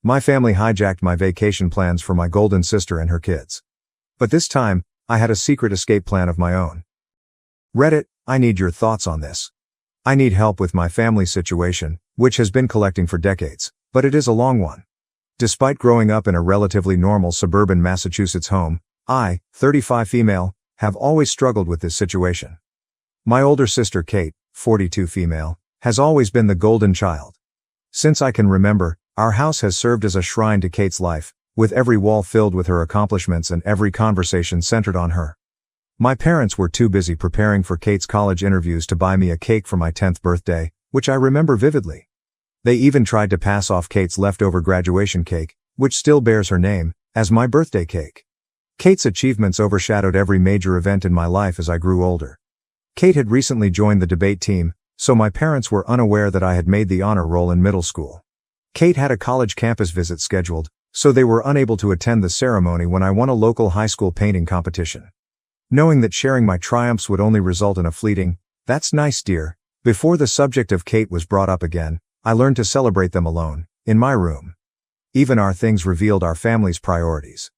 My family hijacked my vacation plans for my golden sister and her kids. But this time, I had a secret escape plan of my own. Reddit, I need your thoughts on this. I need help with my family situation, which has been collecting for decades, but it is a long one. Despite growing up in a relatively normal suburban Massachusetts home, I, 35 female, have always struggled with this situation. My older sister Kate, 42 female, has always been the golden child. Since I can remember, our house has served as a shrine to Kate's life, with every wall filled with her accomplishments and every conversation centered on her. My parents were too busy preparing for Kate's college interviews to buy me a cake for my 10th birthday, which I remember vividly. They even tried to pass off Kate's leftover graduation cake, which still bears her name, as my birthday cake. Kate's achievements overshadowed every major event in my life as I grew older. Kate had recently joined the debate team, so my parents were unaware that I had made the honor roll in middle school. Kate had a college campus visit scheduled, so they were unable to attend the ceremony when I won a local high school painting competition. Knowing that sharing my triumphs would only result in a fleeting, "That's nice, dear," before the subject of Kate was brought up again, I learned to celebrate them alone, in my room. Even our things revealed our family's priorities.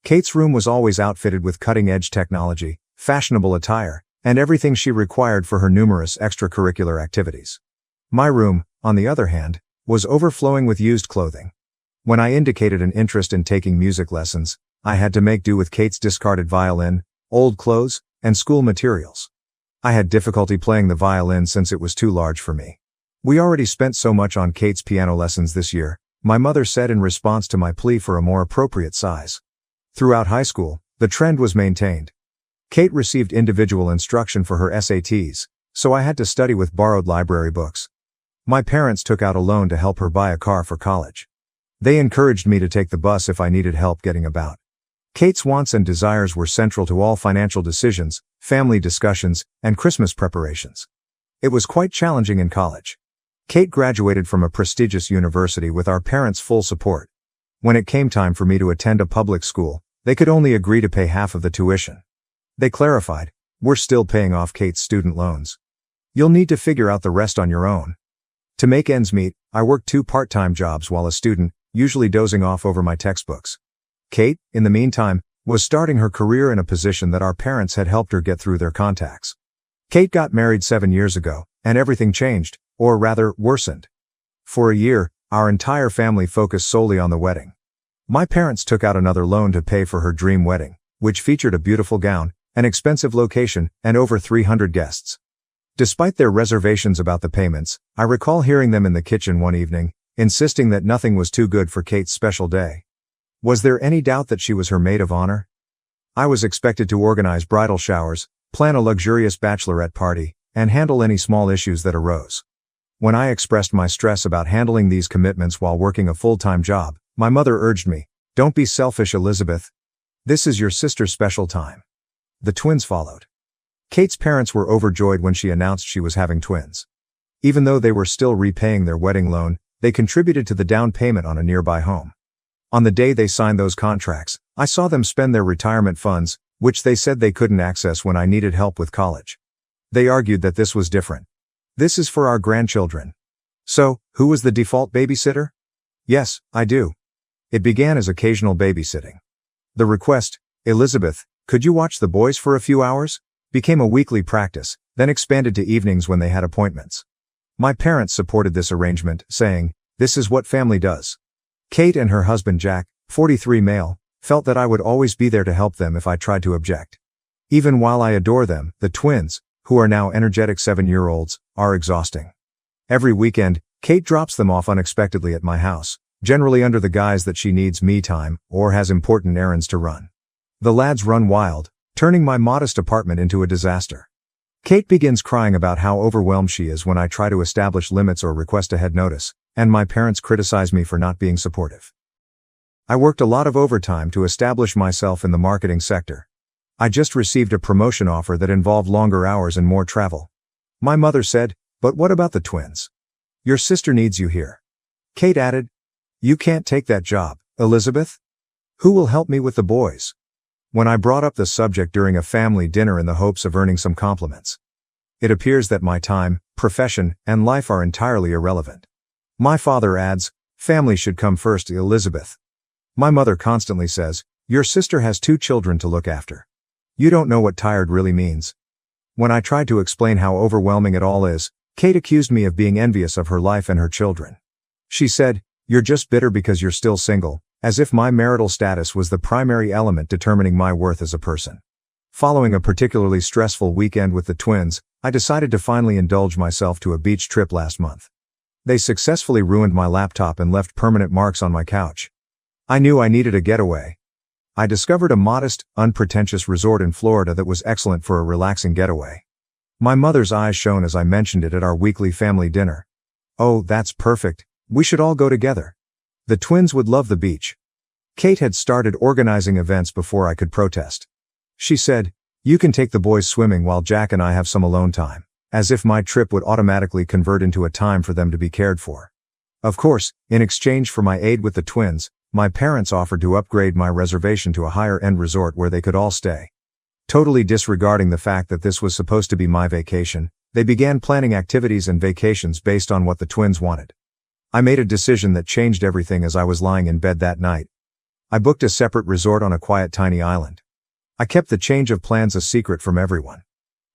Kate's room was always outfitted with cutting-edge technology, fashionable attire, and everything she required for her numerous extracurricular activities. My room, on the other hand, was overflowing with used clothing. When I indicated an interest in taking music lessons, I had to make do with Kate's discarded violin, old clothes, and school materials. I had difficulty playing the violin since it was too large for me. "We already spent so much on Kate's piano lessons this year," my mother said in response to my plea for a more appropriate size. Throughout high school, the trend was maintained. Kate received individual instruction for her SATs, so I had to study with borrowed library books. My parents took out a loan to help her buy a car for college. They encouraged me to take the bus if I needed help getting about. Kate's wants and desires were central to all financial decisions, family discussions, and Christmas preparations. It was quite challenging in college. Kate graduated from a prestigious university with our parents' full support. When it came time for me to attend a public school, they could only agree to pay half of the tuition. They clarified, "We're still paying off Kate's student loans. You'll need to figure out the rest on your own." To make ends meet, I worked 2 part-time jobs while a student, usually dozing off over my textbooks. Kate, in the meantime, was starting her career in a position that our parents had helped her get through their contacts. Kate got married 7 years ago, and everything changed, or rather, worsened. For a year, our entire family focused solely on the wedding. My parents took out another loan to pay for her dream wedding, which featured a beautiful gown, an expensive location, and over 300 guests. Despite their reservations about the payments, I recall hearing them in the kitchen one evening, insisting that nothing was too good for Kate's special day. Was there any doubt that she was her maid of honor? I was expected to organize bridal showers, plan a luxurious bachelorette party, and handle any small issues that arose. When I expressed my stress about handling these commitments while working a full-time job, my mother urged me, "Don't be selfish, Elizabeth. This is your sister's special time." The twins followed. Kate's parents were overjoyed when she announced she was having twins. Even though they were still repaying their wedding loan, they contributed to the down payment on a nearby home. On the day they signed those contracts, I saw them spend their retirement funds, which they said they couldn't access when I needed help with college. They argued that this was different. "This is for our grandchildren." So, who was the default babysitter? Yes, I do. It began as occasional babysitting. The request, "Elizabeth, could you watch the boys for a few hours?" became a weekly practice, then expanded to evenings when they had appointments. My parents supported this arrangement, saying, "This is what family does." Kate and her husband Jack, 43 male, felt that I would always be there to help them if I tried to object. Even while I adore them, the twins, who are now energetic 7-year-olds, are exhausting. Every weekend, Kate drops them off unexpectedly at my house, generally under the guise that she needs me time or has important errands to run. The lads run wild, turning my modest apartment into a disaster. Kate begins crying about how overwhelmed she is when I try to establish limits or request ahead notice, and my parents criticize me for not being supportive. I worked a lot of overtime to establish myself in the marketing sector. I just received a promotion offer that involved longer hours and more travel. My mother said, "But what about the twins? Your sister needs you here." Kate added, "You can't take that job, Elizabeth. Who will help me with the boys?" When I brought up the subject during a family dinner in the hopes of earning some compliments. It appears that my time, profession, and life are entirely irrelevant. My father adds, Family should come first, Elizabeth. My mother constantly says, your sister has 2 children to look after. You don't know what tired really means. When I tried to explain how overwhelming it all is, Kate accused me of being envious of her life and her children. She said, you're just bitter because you're still single, as if my marital status was the primary element determining my worth as a person. Following a particularly stressful weekend with the twins, I decided to finally indulge myself to a beach trip last month. They successfully ruined my laptop and left permanent marks on my couch. I knew I needed a getaway. I discovered a modest, unpretentious resort in Florida that was excellent for a relaxing getaway. My mother's eyes shone as I mentioned it at our weekly family dinner. Oh, that's perfect. We should all go together. The twins would love the beach. Kate had started organizing events before I could protest. She said, you can take the boys swimming while Jack and I have some alone time, as if my trip would automatically convert into a time for them to be cared for. Of course, in exchange for my aid with the twins, my parents offered to upgrade my reservation to a higher-end resort where they could all stay. Totally disregarding the fact that this was supposed to be my vacation, they began planning activities and vacations based on what the twins wanted. I made a decision that changed everything as I was lying in bed that night. I booked a separate resort on a quiet tiny island. I kept the change of plans a secret from everyone.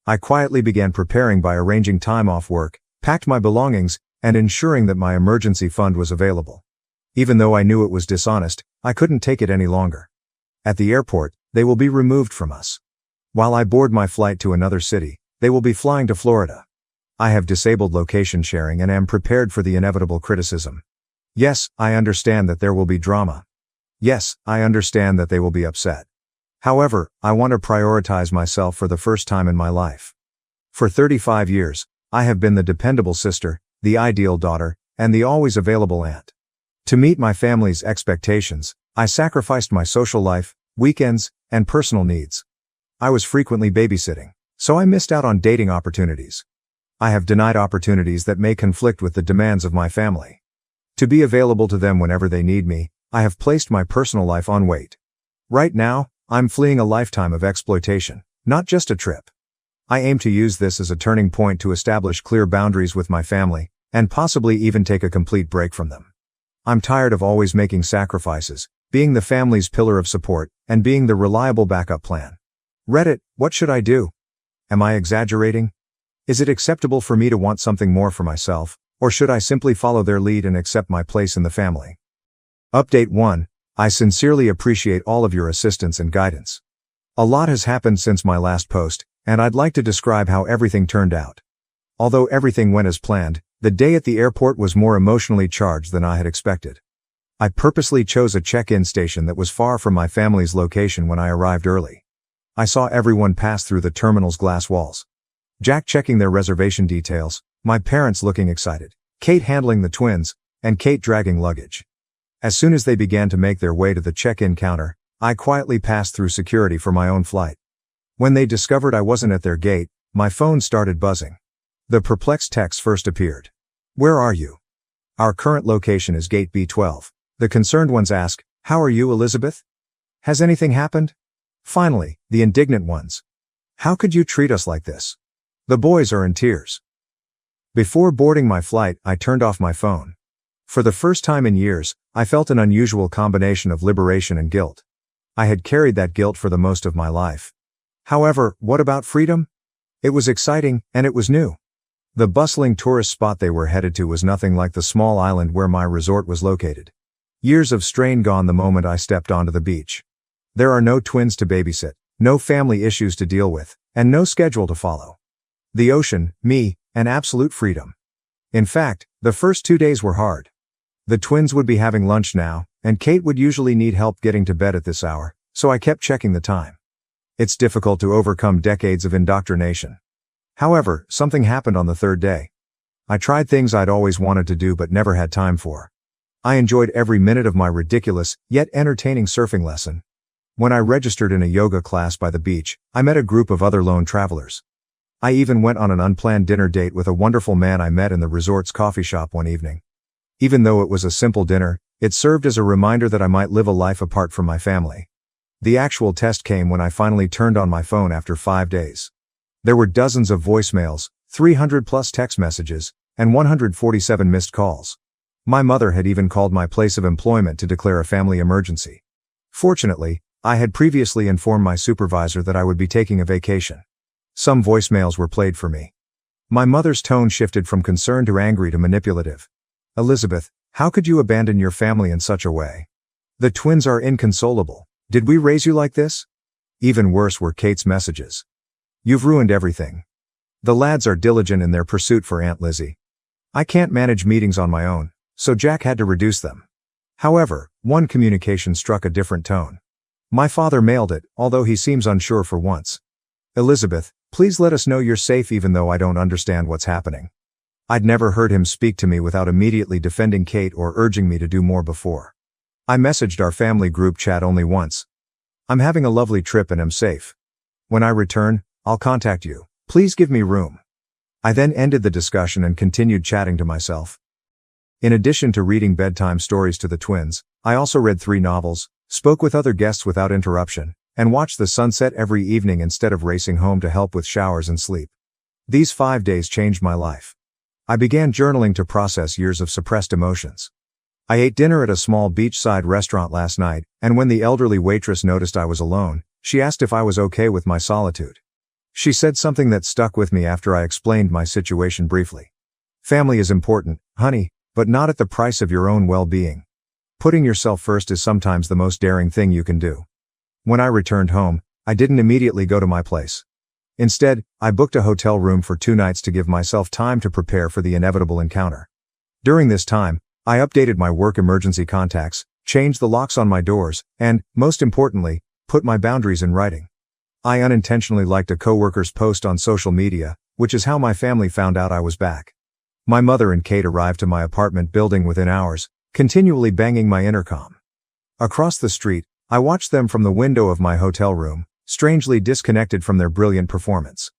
I quietly began preparing by arranging time off work, packed my belongings, and ensuring that my emergency fund was available. Even though I knew it was dishonest, I couldn't take it any longer. At the airport, they will be removed from us. While I board my flight to another city, they will be flying to Florida. I have disabled location sharing and am prepared for the inevitable criticism. Yes, I understand that there will be drama. Yes, I understand that they will be upset. However, I want to prioritize myself for the first time in my life. For 35 years, I have been the dependable sister, the ideal daughter, and the always available aunt. To meet my family's expectations, I sacrificed my social life, weekends, and personal needs. I was frequently babysitting, so I missed out on dating opportunities. I have denied opportunities that may conflict with the demands of my family. To be available to them whenever they need me, I have placed my personal life on wait. Right now, I'm fleeing a lifetime of exploitation, not just a trip. I aim to use this as a turning point to establish clear boundaries with my family, and possibly even take a complete break from them. I'm tired of always making sacrifices, being the family's pillar of support, and being the reliable backup plan. Reddit, what should I do? Am I exaggerating? Is it acceptable for me to want something more for myself, or should I simply follow their lead and accept my place in the family? Update 1. I sincerely appreciate all of your assistance and guidance. A lot has happened since my last post, and I'd like to describe how everything turned out. Although everything went as planned, the day at the airport was more emotionally charged than I had expected. I purposely chose a check-in station that was far from my family's location when I arrived early. I saw everyone pass through the terminal's glass walls. Jack checking their reservation details, my parents looking excited, Kate handling the twins, and Kate dragging luggage. As soon as they began to make their way to the check-in counter, I quietly passed through security for my own flight. When they discovered I wasn't at their gate, my phone started buzzing. The perplexed text first appeared. Where are you? Our current location is gate B12. The concerned ones ask, how are you, Elizabeth? Has anything happened? Finally, the indignant ones. How could you treat us like this? The boys are in tears. Before boarding my flight, I turned off my phone. For the first time in years, I felt an unusual combination of liberation and guilt. I had carried that guilt for the most of my life. However, what about freedom? It was exciting, and it was new. The bustling tourist spot they were headed to was nothing like the small island where my resort was located. Years of strain gone the moment I stepped onto the beach. There are no twins to babysit, no family issues to deal with, and no schedule to follow. The ocean, me, and absolute freedom. In fact, the first 2 days were hard. The twins would be having lunch now, and Kate would usually need help getting to bed at this hour, so I kept checking the time. It's difficult to overcome decades of indoctrination. However, something happened on the 3rd day. I tried things I'd always wanted to do but never had time for. I enjoyed every minute of my ridiculous, yet entertaining surfing lesson. When I registered in a yoga class by the beach, I met a group of other lone travelers. I even went on an unplanned dinner date with a wonderful man I met in the resort's coffee shop one evening. Even though it was a simple dinner, it served as a reminder that I might live a life apart from my family. The actual test came when I finally turned on my phone after 5 days. There were dozens of voicemails, 300 plus text messages, and 147 missed calls. My mother had even called my place of employment to declare a family emergency. Fortunately, I had previously informed my supervisor that I would be taking a vacation. Some voicemails were played for me. My mother's tone shifted from concern to angry to manipulative. "Elizabeth, how could you abandon your family in such a way? The twins are inconsolable. Did we raise you like this?" Even worse were Kate's messages. "You've ruined everything. The lads are diligent in their pursuit for Aunt Lizzie. I can't manage meetings on my own, so Jack had to reduce them." However, one communication struck a different tone. My father mailed it, although he seems unsure for once. "Elizabeth, please let us know you're safe even though I don't understand what's happening." I'd never heard him speak to me without immediately defending Kate or urging me to do more before. I messaged our family group chat only once. "I'm having a lovely trip and am safe. When I return, I'll contact you. Please give me room." I then ended the discussion and continued chatting to myself. In addition to reading bedtime stories to the twins, I also read 3 novels, spoke with other guests without interruption, and watched the sunset every evening instead of racing home to help with showers and sleep. These 5 days changed my life. I began journaling to process years of suppressed emotions. I ate dinner at a small beachside restaurant last night, and when the elderly waitress noticed I was alone, she asked if I was okay with my solitude. She said something that stuck with me after I explained my situation briefly. "Family is important, honey, but not at the price of your own well-being. Putting yourself first is sometimes the most daring thing you can do." When I returned home, I didn't immediately go to my place. Instead, I booked a hotel room for 2 nights to give myself time to prepare for the inevitable encounter. During this time, I updated my work emergency contacts, changed the locks on my doors, and, most importantly, put my boundaries in writing. I unintentionally liked a coworker's post on social media, which is how my family found out I was back. My mother and Kate arrived to my apartment building within hours, continually banging my intercom. Across the street, I watched them from the window of my hotel room, strangely disconnected from their brilliant performance.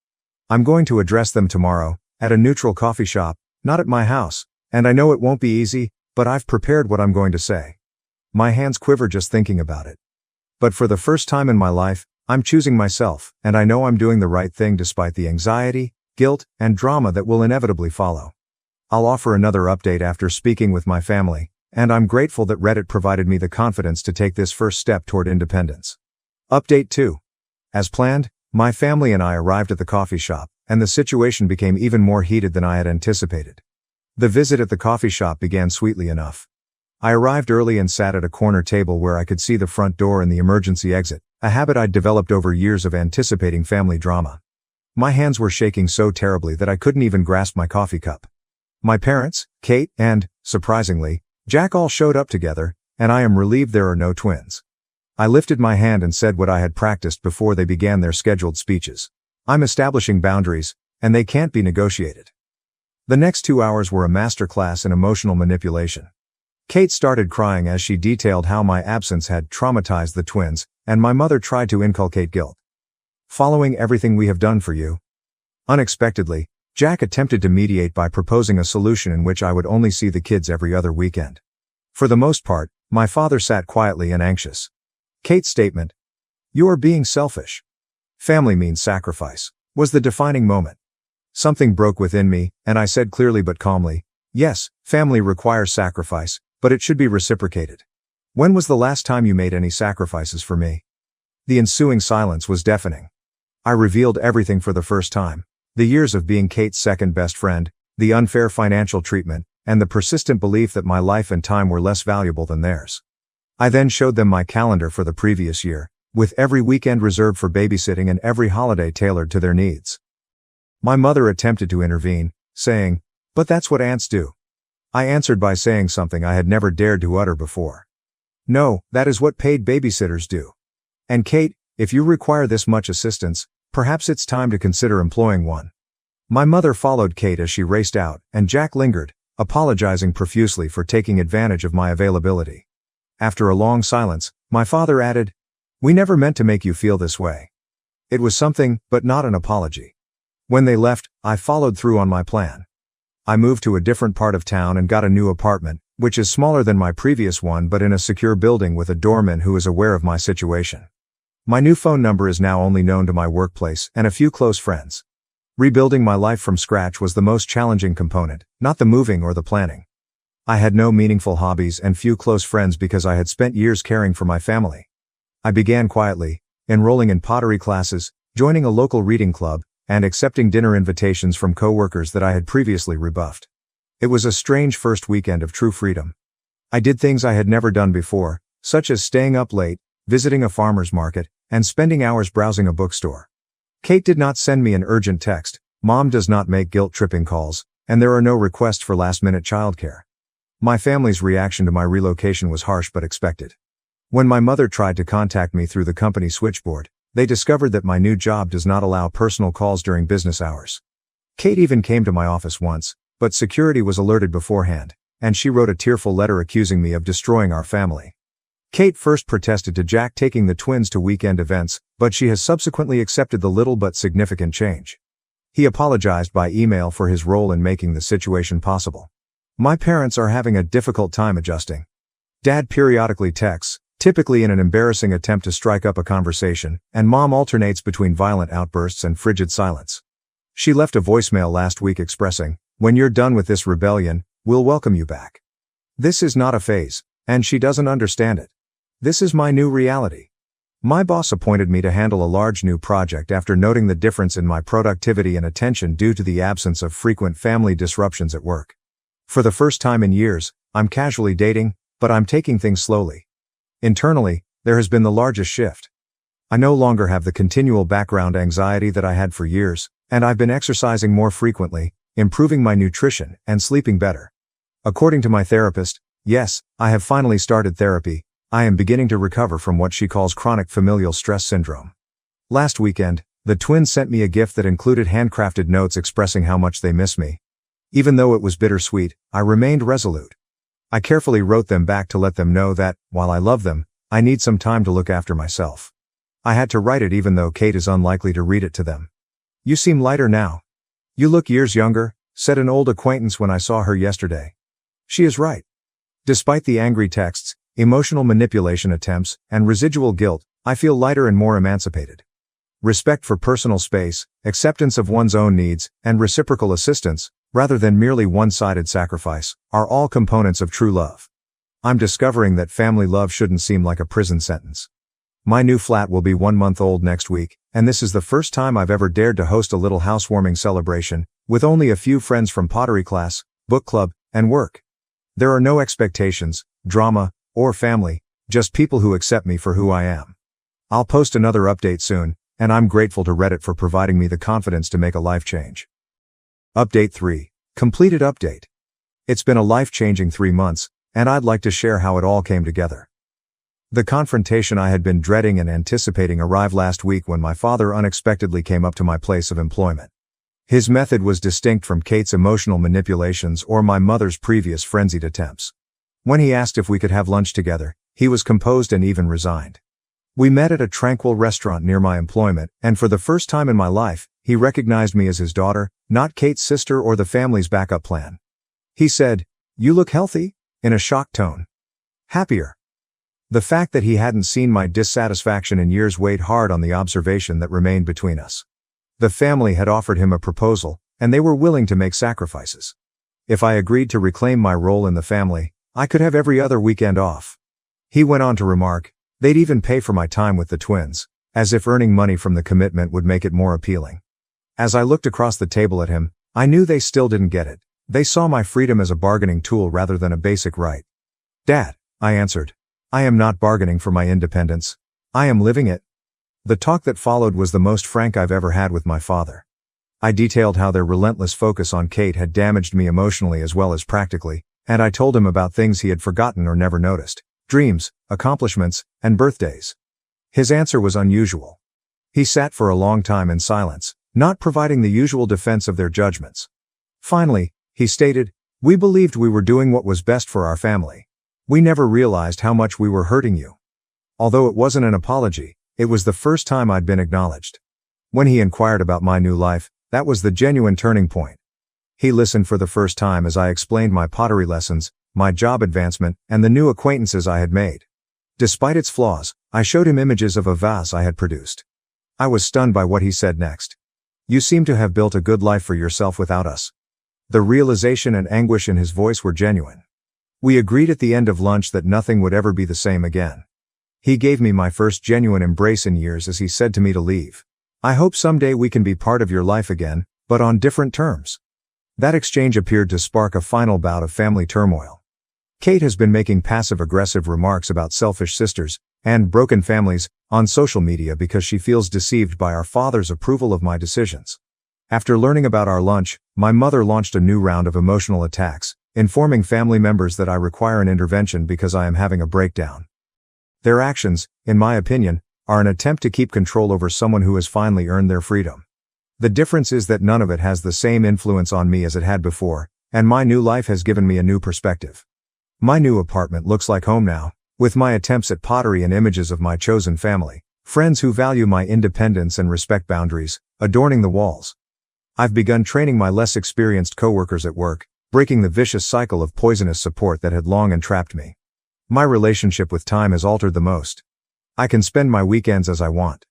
"I'm going to address them tomorrow, at a neutral coffee shop, not at my house, and I know it won't be easy, but I've prepared what I'm going to say." My hands quiver just thinking about it. But for the first time in my life, I'm choosing myself, and I know I'm doing the right thing despite the anxiety, guilt, and drama that will inevitably follow. I'll offer another update after speaking with my family, and I'm grateful that Reddit provided me the confidence to take this first step toward independence. Update 2. As planned, my family and I arrived at the coffee shop, and the situation became even more heated than I had anticipated. The visit at the coffee shop began sweetly enough. I arrived early and sat at a corner table where I could see the front door and the emergency exit, a habit I'd developed over years of anticipating family drama. My hands were shaking so terribly that I couldn't even grasp my coffee cup. My parents, Kate, and, surprisingly, Jack all showed up together, and I am relieved there are no twins. I lifted my hand and said what I had practiced before they began their scheduled speeches. "I'm establishing boundaries, and they can't be negotiated." The next 2 hours were a masterclass in emotional manipulation. Kate started crying as she detailed how my absence had traumatized the twins, and my mother tried to inculcate guilt. "Following everything we have done for you." Unexpectedly, Jack attempted to mediate by proposing a solution in which I would only see the kids every other weekend. For the most part, my father sat quietly and anxious. Kate's statement, "You are being selfish. Family means sacrifice," was the defining moment. Something broke within me, and I said clearly but calmly, "Yes, family requires sacrifice, but it should be reciprocated. When was the last time you made any sacrifices for me?" The ensuing silence was deafening. I revealed everything for the first time. The years of being Kate's second best friend, the unfair financial treatment, and the persistent belief that my life and time were less valuable than theirs. I then showed them my calendar for the previous year, with every weekend reserved for babysitting and every holiday tailored to their needs. My mother attempted to intervene, saying, "But that's what aunts do." I answered by saying something I had never dared to utter before. "No, that is what paid babysitters do. And Kate, if you require this much assistance, perhaps it's time to consider employing one." My mother followed Kate as she raced out, and Jack lingered, apologizing profusely for taking advantage of my availability. After a long silence, my father added, "We never meant to make you feel this way. It was something, but not an apology." When they left, I followed through on my plan. I moved to a different part of town and got a new apartment, which is smaller than my previous one but in a secure building with a doorman who is aware of my situation. My new phone number is now only known to my workplace and a few close friends. Rebuilding my life from scratch was the most challenging component, not the moving or the planning. I had no meaningful hobbies and few close friends because I had spent years caring for my family. I began quietly, enrolling in pottery classes, joining a local reading club, and accepting dinner invitations from coworkers that I had previously rebuffed. It was a strange first weekend of true freedom. I did things I had never done before, such as staying up late, visiting a farmer's market, and spending hours browsing a bookstore. Kate did not send me an urgent text, Mom does not make guilt-tripping calls, and there are no requests for last-minute childcare. My family's reaction to my relocation was harsh but expected. When my mother tried to contact me through the company switchboard, they discovered that my new job does not allow personal calls during business hours. Kate even came to my office once, but security was alerted beforehand, and she wrote a tearful letter accusing me of destroying our family. Kate first protested to Jack taking the twins to weekend events, but she has subsequently accepted the little but significant change. He apologized by email for his role in making the situation possible. My parents are having a difficult time adjusting. Dad periodically texts, typically in an embarrassing attempt to strike up a conversation, and Mom alternates between violent outbursts and frigid silence. She left a voicemail last week expressing, "When you're done with this rebellion, we'll welcome you back." This is not a phase, and she doesn't understand it. This is my new reality. My boss appointed me to handle a large new project after noting the difference in my productivity and attention due to the absence of frequent family disruptions at work. For the first time in years, I'm casually dating, but I'm taking things slowly. Internally, there has been the largest shift. I no longer have the continual background anxiety that I had for years, and I've been exercising more frequently, improving my nutrition, and sleeping better. According to my therapist, yes, I have finally started therapy. I am beginning to recover from what she calls chronic familial stress syndrome. Last weekend, the twins sent me a gift that included handcrafted notes expressing how much they miss me. Even though it was bittersweet, I remained resolute. I carefully wrote them back to let them know that, while I love them, I need some time to look after myself. I had to write it even though Kate is unlikely to read it to them. "You seem lighter now. You look years younger," said an old acquaintance when I saw her yesterday. She is right. Despite the angry texts, emotional manipulation attempts, and residual guilt, I feel lighter and more emancipated. Respect for personal space, acceptance of one's own needs, and reciprocal assistance, rather than merely one-sided sacrifice, are all components of true love. I'm discovering that family love shouldn't seem like a prison sentence. My new flat will be 1 month old next week, and this is the first time I've ever dared to host a little housewarming celebration, with only a few friends from pottery class, book club, and work. There are no expectations, drama, or family, just people who accept me for who I am. I'll post another update soon, and I'm grateful to Reddit for providing me the confidence to make a life change. Update 3. Completed update. It's been a life-changing 3 months, and I'd like to share how it all came together. The confrontation I had been dreading and anticipating arrived last week when my father unexpectedly came up to my place of employment. His method was distinct from Kate's emotional manipulations or my mother's previous frenzied attempts. When he asked if we could have lunch together, he was composed and even resigned. We met at a tranquil restaurant near my employment, and for the first time in my life, he recognized me as his daughter, not Kate's sister or the family's backup plan. He said, "You look healthy," in a shocked tone. Happier. The fact that he hadn't seen my dissatisfaction in years weighed hard on the observation that remained between us. The family had offered him a proposal, and they were willing to make sacrifices. If I agreed to reclaim my role in the family, I could have every other weekend off. He went on to remark, they'd even pay for my time with the twins, as if earning money from the commitment would make it more appealing. As I looked across the table at him, I knew they still didn't get it. They saw my freedom as a bargaining tool rather than a basic right. "Dad," I answered, "I am not bargaining for my independence. I am living it." The talk that followed was the most frank I've ever had with my father. I detailed how their relentless focus on Kate had damaged me emotionally as well as practically, and I told him about things he had forgotten or never noticed, dreams, accomplishments, and birthdays. His answer was unusual. He sat for a long time in silence, not providing the usual defense of their judgments. Finally, he stated, "We believed we were doing what was best for our family. We never realized how much we were hurting you." Although it wasn't an apology, it was the first time I'd been acknowledged. When he inquired about my new life, that was the genuine turning point. He listened for the first time as I explained my pottery lessons, my job advancement, and the new acquaintances I had made. Despite its flaws, I showed him images of a vase I had produced. I was stunned by what he said next. "You seem to have built a good life for yourself without us." The realization and anguish in his voice were genuine. We agreed at the end of lunch that nothing would ever be the same again. He gave me my first genuine embrace in years as he said to me to leave. I hope someday we can be part of your life again, but on different terms. That exchange appeared to spark a final bout of family turmoil. Kate has been making passive-aggressive remarks about selfish sisters and broken families on social media because she feels deceived by our father's approval of my decisions. After learning about our lunch, my mother launched a new round of emotional attacks, informing family members that I require an intervention because I am having a breakdown. Their actions, in my opinion, are an attempt to keep control over someone who has finally earned their freedom. The difference is that none of it has the same influence on me as it had before, and my new life has given me a new perspective. My new apartment looks like home now, with my attempts at pottery and images of my chosen family, friends who value my independence and respect boundaries, adorning the walls. I've begun training my less experienced coworkers at work, breaking the vicious cycle of poisonous support that had long entrapped me. My relationship with time has altered the most. I can spend my weekends as I want.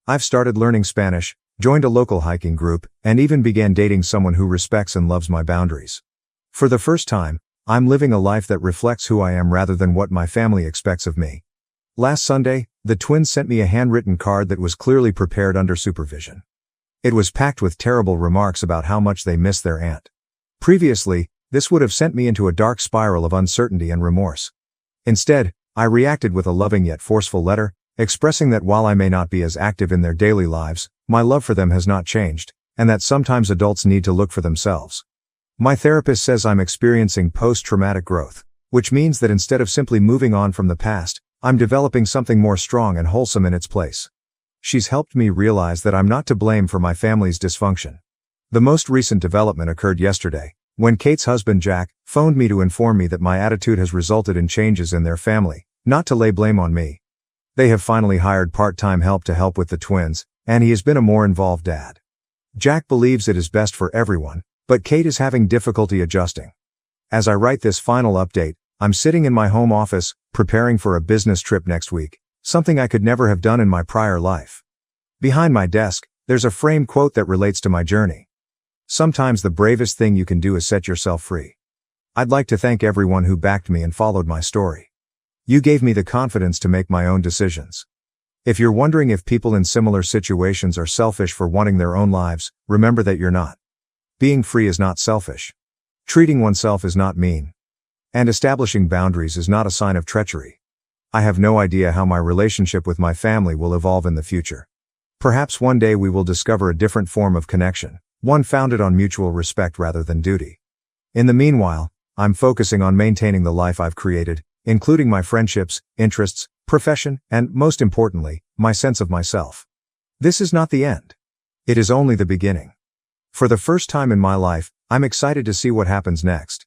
I've started learning Spanish, joined a local hiking group, and even began dating someone who respects and loves my boundaries. For the first time, I'm living a life that reflects who I am rather than what my family expects of me. Last Sunday, the twins sent me a handwritten card that was clearly prepared under supervision. It was packed with terrible remarks about how much they miss their aunt. Previously, this would have sent me into a dark spiral of uncertainty and remorse. Instead, I reacted with a loving yet forceful letter, expressing that while I may not be as active in their daily lives, my love for them has not changed, and that sometimes adults need to look for themselves. My therapist says I'm experiencing post-traumatic growth, which means that instead of simply moving on from the past, I'm developing something more strong and wholesome in its place. She's helped me realize that I'm not to blame for my family's dysfunction. The most recent development occurred yesterday, when Kate's husband Jack phoned me to inform me that my attitude has resulted in changes in their family, not to lay blame on me. They have finally hired part-time help to help with the twins, and he has been a more involved dad. Jack believes it is best for everyone, but Kate is having difficulty adjusting. As I write this final update, I'm sitting in my home office, preparing for a business trip next week, something I could never have done in my prior life. Behind my desk, there's a framed quote that relates to my journey. Sometimes the bravest thing you can do is set yourself free. I'd like to thank everyone who backed me and followed my story. You gave me the confidence to make my own decisions. If you're wondering if people in similar situations are selfish for wanting their own lives, remember that you're not. Being free is not selfish. Treating oneself is not mean. And establishing boundaries is not a sign of treachery. I have no idea how my relationship with my family will evolve in the future. Perhaps one day we will discover a different form of connection, one founded on mutual respect rather than duty. In the meanwhile, I'm focusing on maintaining the life I've created, including my friendships, interests, profession, and, most importantly, my sense of myself. This is not the end. It is only the beginning. For the first time in my life, I'm excited to see what happens next.